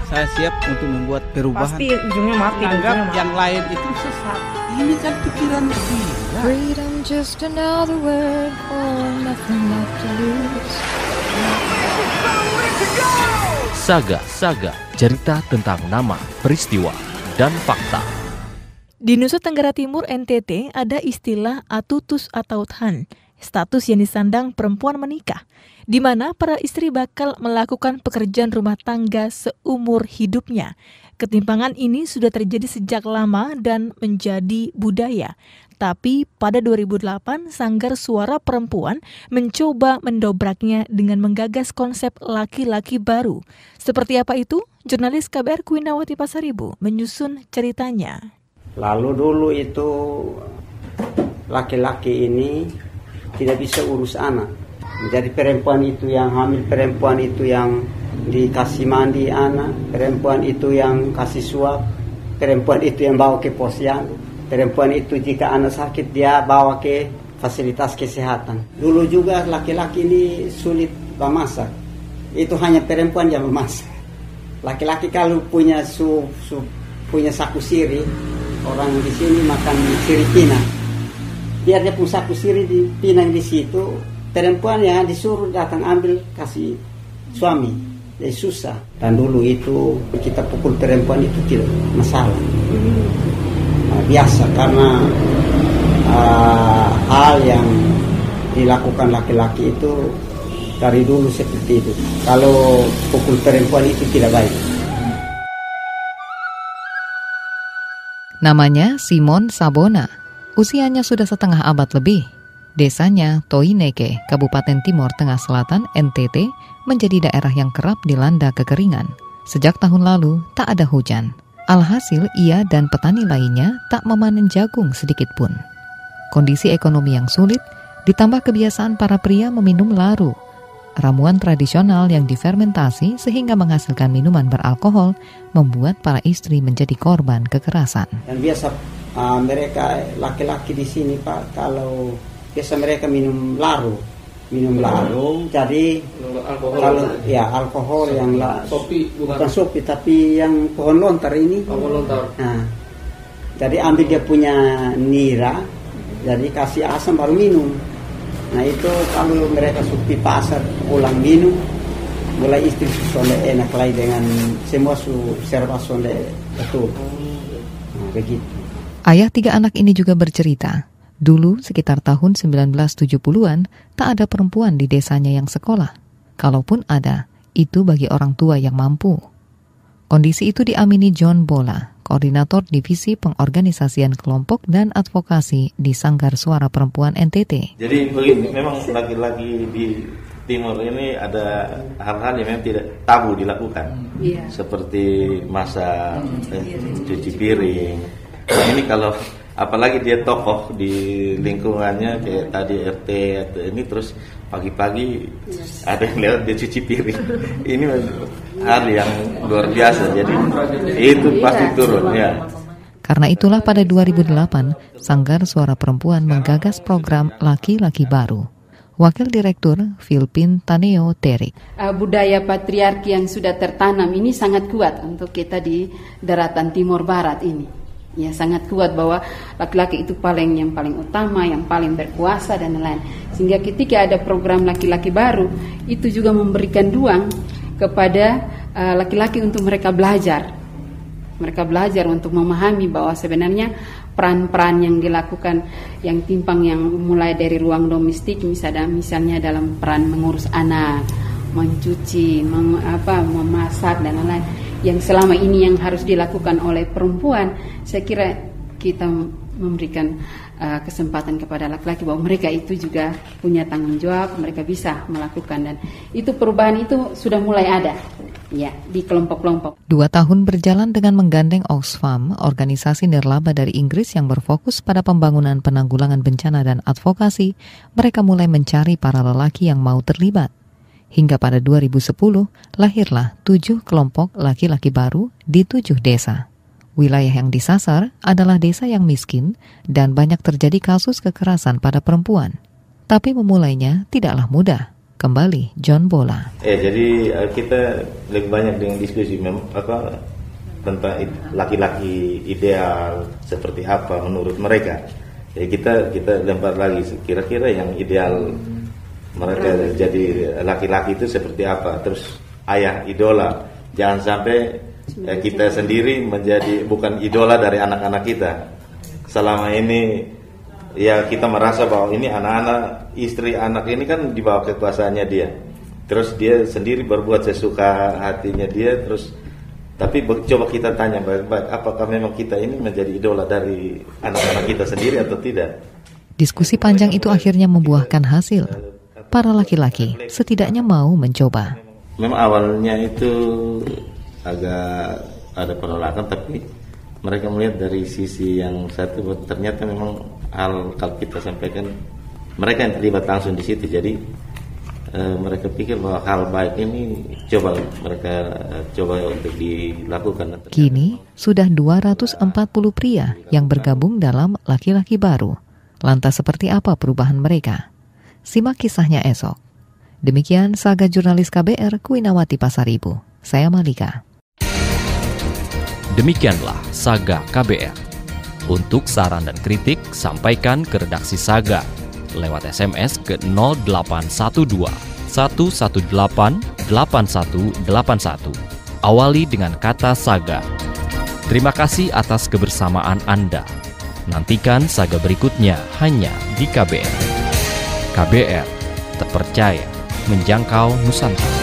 Saya siap untuk membuat perubahan. Pasti ujungnya mati. Anggap yang lain itu sesat. Ini kan pikiran gila. Freedom just another word for nothing left to lose. Saga, cerita tentang nama, peristiwa, dan fakta. Di Nusa Tenggara Timur NTT ada istilah atutus atau than, status yang disandang perempuan menikah, di mana para istri bakal melakukan pekerjaan rumah tangga seumur hidupnya. Ketimpangan ini sudah terjadi sejak lama dan menjadi budaya. Tapi pada 2008, Sanggar Suara Perempuan mencoba mendobraknya dengan menggagas konsep laki-laki baru. Seperti apa itu? Jurnalis KBR Quinawati Pasaribu menyusun ceritanya. Lalu dulu itu laki-laki ini tidak bisa urus anak. Jadi perempuan itu yang hamil, perempuan itu yang dikasih mandi anak, perempuan itu yang kasih suap, perempuan itu yang bawa ke posyandu, perempuan itu jika anak sakit dia bawa ke fasilitas kesehatan. Dulu juga laki-laki ini sulit memasak. Itu hanya perempuan yang memasak. Laki-laki kalau punya punya saku siri, orang di sini makan siri pinang. Biar dia punya saku siri di pinang di situ, perempuan yang disuruh datang ambil kasih suami. Jadi susah. Dan dulu itu kita pukul perempuan itu tidak masalah. Biasa karena hal yang dilakukan laki-laki itu dari dulu seperti itu. Kalau pukul perempuan itu tidak baik. Namanya Simon Sabona. Usianya sudah setengah abad lebih. Desanya Toineke, Kabupaten Timor Tengah Selatan, NTT, menjadi daerah yang kerap dilanda kekeringan. Sejak tahun lalu, tak ada hujan. Alhasil, ia dan petani lainnya tak memanen jagung sedikit pun. Kondisi ekonomi yang sulit, ditambah kebiasaan para pria meminum laru, ramuan tradisional yang difermentasi sehingga menghasilkan minuman beralkohol, membuat para istri menjadi korban kekerasan. Dan biasa mereka laki-laki di sini Pak, kalau biasa mereka minum laru, jadi kalau ya alkohol yang bukan sopi tapi yang pohon lontar ini. Nah, jadi ambil dia punya nira, jadi kasih asam baru minum. Nah itu kalau mereka supi pasar pulang minum, mulai istri soleh enak lagi dengan semua serba soleh betul. Nah, begitu. Ayah 3 anak ini juga bercerita, dulu sekitar tahun 1970-an tak ada perempuan di desanya yang sekolah. Kalaupun ada, itu bagi orang tua yang mampu. Kondisi itu diamini John Bola, Koordinator Divisi Pengorganisasian Kelompok dan Advokasi di Sanggar Suara Perempuan NTT. Jadi begini, memang laki-laki di Timur ini ada hal-hal yang memang tidak tabu dilakukan, seperti masak, cuci piring. Nah, ini kalau apalagi dia tokoh di lingkungannya kayak tadi RT atau ini, terus pagi-pagi ada yang lewat dia cuci piring. Ini hal yang luar biasa, jadi itu pasti turun ya. Karena itulah pada 2008 Sanggar Suara Perempuan menggagas program Laki-Laki Baru. Wakil Direktur Philpin Taneo Terik. Budaya patriarki yang sudah tertanam ini sangat kuat untuk kita di daratan Timur Barat ini. Ya, sangat kuat bahwa laki-laki itu yang paling utama, yang paling berkuasa dan lain-lain. Sehingga ketika ada program Laki-Laki Baru, itu juga memberikan ruang kepada laki-laki untuk mereka belajar. Mereka belajar untuk memahami bahwa sebenarnya peran-peran yang dilakukan yang timpang, yang mulai dari ruang domestik, misalnya dalam peran mengurus anak, mencuci, memasak dan lain-lain, yang selama ini yang harus dilakukan oleh perempuan, saya kira kita memberikan kesempatan kepada laki-laki bahwa mereka itu juga punya tanggung jawab, mereka bisa melakukan, dan itu perubahan itu sudah mulai ada ya di kelompok-kelompok. 2 tahun berjalan dengan menggandeng Oxfam, organisasi nirlaba dari Inggris yang berfokus pada pembangunan penanggulangan bencana dan advokasi, mereka mulai mencari para lelaki yang mau terlibat. Hingga pada 2010, lahirlah 7 kelompok laki-laki baru di 7 desa. Wilayah yang disasar adalah desa yang miskin dan banyak terjadi kasus kekerasan pada perempuan. Tapi memulainya tidaklah mudah. Kembali John Bola. Jadi kita lebih banyak dengan diskusi tentang laki-laki ideal seperti apa menurut mereka. Jadi kita lempar lagi kira-kira yang ideal mereka jadi laki-laki itu seperti apa. Terus ayah idola, jangan sampai kita sendiri menjadi bukan idola dari anak-anak kita. Selama ini ya kita merasa bahwa ini anak-anak, istri anak ini kan di bawah kekuasaannya dia. Terus dia sendiri berbuat sesuka hatinya dia. Tapi coba kita tanya baik-baik, apakah memang kita ini menjadi idola dari anak-anak kita sendiri atau tidak? Diskusi panjang itu akhirnya membuahkan hasil. Para laki-laki setidaknya mau mencoba. Memang awalnya itu agak ada penolakan, tapi mereka melihat dari sisi yang satu, ternyata memang hal kalau kita sampaikan, mereka yang terlibat langsung di situ. Jadi mereka pikir bahwa hal baik ini mereka coba untuk dilakukan. Kini sudah 240 pria yang bergabung dalam Laki-Laki Baru. Lantas seperti apa perubahan mereka? Simak kisahnya esok. Demikian Saga Jurnalis KBR Kuinawati Pasaribu. Saya Malika. Demikianlah Saga KBR. Untuk saran dan kritik, sampaikan ke redaksi Saga lewat SMS ke 0812 118 8181. Awali dengan kata Saga. Terima kasih atas kebersamaan Anda. Nantikan Saga berikutnya hanya di KBR. KBR, terpercaya, menjangkau Nusantara.